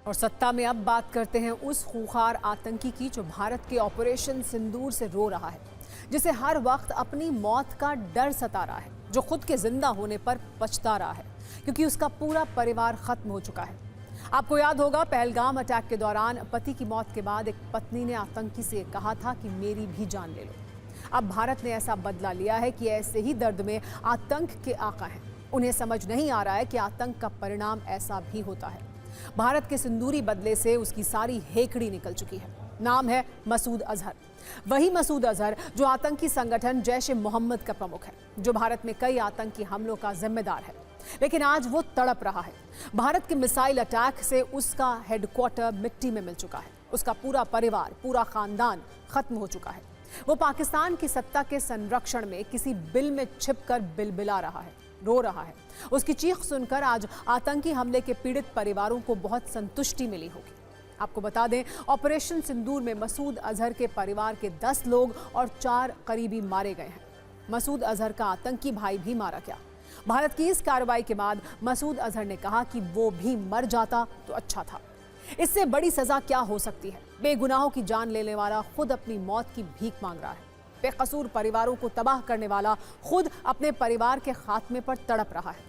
और सत्ता में अब बात करते हैं उस खूंखार आतंकी की जो भारत के ऑपरेशन सिंदूर से रो रहा है, जिसे हर वक्त अपनी मौत का डर सता रहा है, जो खुद के जिंदा होने पर पछता रहा है क्योंकि उसका पूरा परिवार खत्म हो चुका है। आपको याद होगा, पहलगाम अटैक के दौरान पति की मौत के बाद एक पत्नी ने आतंकी से कहा था कि मेरी भी जान ले लो। अब भारत ने ऐसा बदला लिया है कि ऐसे ही दर्द में आतंक के आका हैं। उन्हें समझ नहीं आ रहा है कि आतंक का परिणाम ऐसा भी होता है। भारत के सिंदूरी बदले से उसकी सारी हेकड़ी निकल चुकी है। नाम है मसूद अजहर। वही मसूद अजहर जो आतंकी संगठन जैश-ए-मोहम्मद का प्रमुख है, जो भारत में कई आतंकी हमलों का जिम्मेदार है। लेकिन आज वो तड़प रहा है। भारत के मिसाइल अटैक से उसका हेडक्वार्टर मिट्टी में मिल चुका है। उसका पूरा परिवार, पूरा खानदान खत्म हो चुका है। वो पाकिस्तान की सत्ता के संरक्षण में किसी बिल में छिपकर बिलबिला रहा है, रो रहा है। उसकी चीख सुनकर आज आतंकी हमले के पीड़ित परिवारों को बहुत संतुष्टि मिली होगी। आपको बता दें, ऑपरेशन सिंदूर में मसूद अजहर के परिवार के 10 लोग और 4 करीबी मारे गए हैं। मसूद अजहर का आतंकी भाई भी मारा गया। भारत की इस कार्रवाई के बाद मसूद अजहर ने कहा कि वो भी मर जाता तो अच्छा था। इससे बड़ी सजा क्या हो सकती है? बेगुनाहों की जान लेने वाला खुद अपनी मौत की भीख मांग रहा है। बेकसूर परिवारों को तबाह करने वाला खुद अपने परिवार के खात्मे पर तड़प रहा है।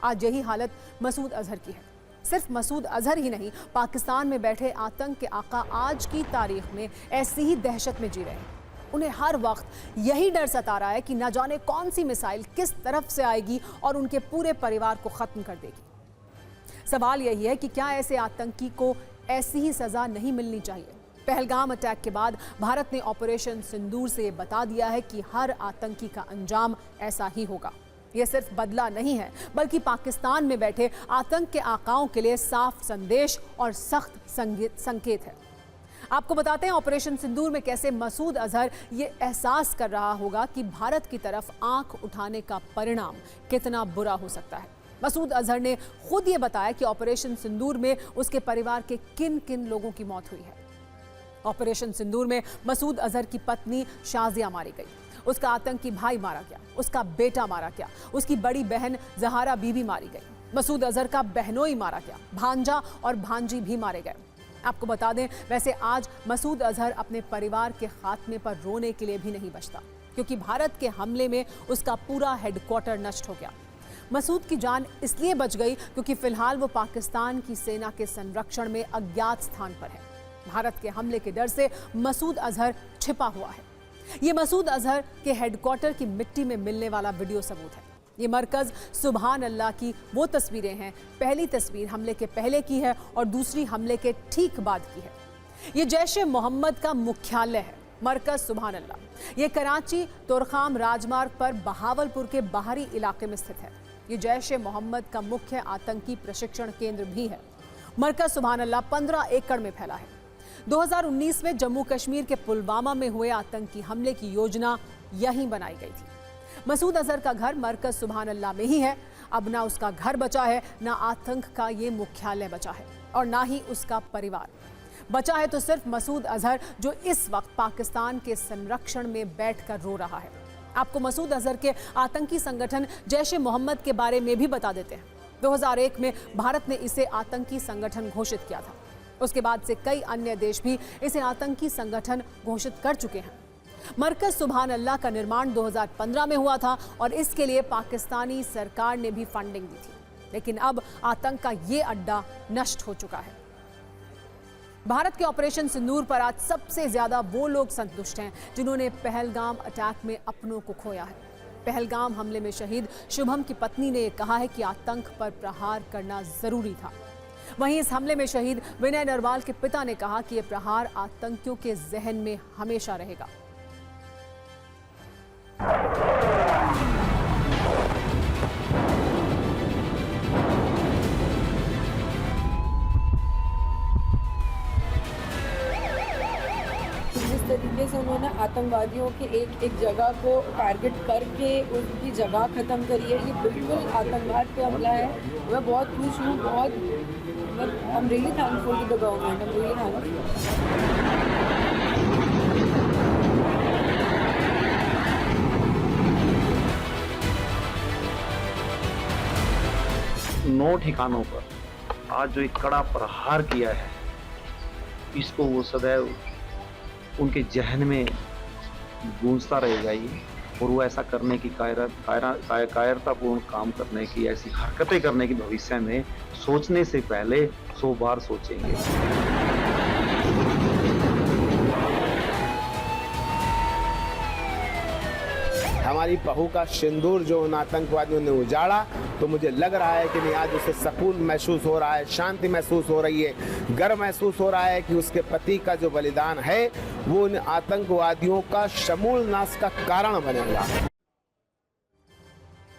आज यही हालत मसूद अजहर की है। सिर्फ मसूद अजहर ही नहीं, पाकिस्तान में बैठे आतंक के आका आज की तारीख में ऐसी ही दहशत में जी रहे हैं। उन्हें हर वक्त यही डर सता रहा है कि न जाने कौन सी मिसाइल किस तरफ से आएगी और उनके पूरे परिवार को खत्म कर देगी। सवाल यही है कि क्या ऐसे आतंकी को ऐसी ही सजा नहीं मिलनी चाहिए? पहलगाम अटैक के बाद भारत ने ऑपरेशन सिंदूर से ये बता दिया है कि हर आतंकी का अंजाम ऐसा ही होगा। यह सिर्फ बदला नहीं है, बल्कि पाकिस्तान में बैठे आतंक के आकाओं के लिए साफ संदेश और सख्त संकेत है। आपको बताते हैं ऑपरेशन सिंदूर में कैसे मसूद अजहर ये एहसास कर रहा होगा कि भारत की तरफ आंख उठाने का परिणाम कितना बुरा हो सकता है। मसूद अजहर ने खुद ये बताया कि ऑपरेशन सिंदूर में उसके परिवार के किन किन लोगों की मौत हुई है। ऑपरेशन सिंदूर में मसूद अजहर की पत्नी शाजिया मारी गई, उसका आतंकी भाई मारा गया, उसका बेटा मारा गया, उसकी बड़ी बहन जहारा बीबी मारी गई। मसूद अजहर का बहनोई मारा गया, भांजा और भांजी भी मारे गए। आपको बता दें, वैसे आज मसूद अजहर अपने परिवार के खात्मे पर रोने के लिए भी नहीं बचता, क्योंकि भारत के हमले में उसका पूरा हेडक्वार्टर नष्ट हो गया। मसूद की जान इसलिए बच गई क्योंकि फिलहाल वो पाकिस्तान की सेना के संरक्षण में अज्ञात स्थान पर है। भारत के हमले के डर से मसूद अजहर छिपा हुआ है। ये मसूद अजहर के हेडक्वार्टर की मिट्टी में मिलने वाला वीडियो सबूत है। ये मरकज सुभान अल्लाह की वो तस्वीरें हैं। पहली तस्वीर हमले के पहले की है और दूसरी हमले के ठीक बाद की है। ये जैश-ए-मोहम्मद का मुख्यालय है, मरकज सुभान अल्लाह। ये कराची तोरखाम राजमार्ग पर बहावलपुर के बाहरी इलाके में स्थित है। ये जैश-ए-मोहम्मद का मुख्य आतंकी प्रशिक्षण केंद्र भी है। मरकज सुभान अल्लाह 15 एकड़ में फैला है। 2019 में जम्मू कश्मीर के पुलवामा में हुए आतंकी हमले की योजना यहीं बनाई गई थी। मसूद अजहर का घर मरकज सुभान अल्लाह में ही है। अब ना उसका घर बचा है, ना आतंक का ये मुख्यालय बचा है, और ना ही उसका परिवार बचा है। तो सिर्फ मसूद अजहर, जो इस वक्त पाकिस्तान के संरक्षण में बैठकर रो रहा है। आपको मसूद अजहर के आतंकी संगठन जैश-ए-मोहम्मद के बारे में भी बता देते हैं। 2001 में भारत ने इसे आतंकी संगठन घोषित किया था। उसके बाद से कई अन्य देश भी इसे आतंकी संगठन घोषित कर चुके हैं। मरकज सुभान अल्लाह का निर्माण 2015 में हुआ था और इसके लिए पाकिस्तानी सरकार ने भी फंडिंग दी थी। लेकिन अब आतंक का ये अड्डा नष्ट हो चुका है। भारत के ऑपरेशन सिंदूर पर आज सबसे ज्यादा वो लोग संतुष्ट हैं जिन्होंने पहलगाम अटैक में अपनों को खोया है। पहलगाम हमले में शहीद शुभम की पत्नी ने यह कहा है कि आतंक पर प्रहार करना जरूरी था। वहीं इस हमले में शहीद विनय नरवाल के पिता ने कहा कि यह प्रहार आतंकियों के जहन में हमेशा रहेगा। जिस तरीके से उन्होंने आतंकवादियों के एक जगह को टारगेट करके उनकी जगह ख़त्म करी है, ये बिल्कुल आतंकवाद पे हमला है। मैं बहुत खुश हूँ, I am really thankful to the government, I am really thankful. नौ ठिकानों पर आज जो एक कड़ा प्रहार किया है, इसको वो सदैव उनके जहन में गूंजता रहेगा ये, और वो ऐसा करने की कायरतापूर्ण काम करने की, ऐसी हरकतें करने की भविष्य में सोचने से पहले 100 बार सोचेंगे। हमारी बहू का सिंदूर जो उन आतंकवादियों ने उजाड़ा, तो मुझे लग रहा है कि नहीं, आज उसे सुकून महसूस हो रहा है, शांति महसूस हो रही है, गर्व महसूस हो रहा है कि उसके पति का जो बलिदान है वो उन आतंकवादियों का समूल नाश का कारण बनेगा।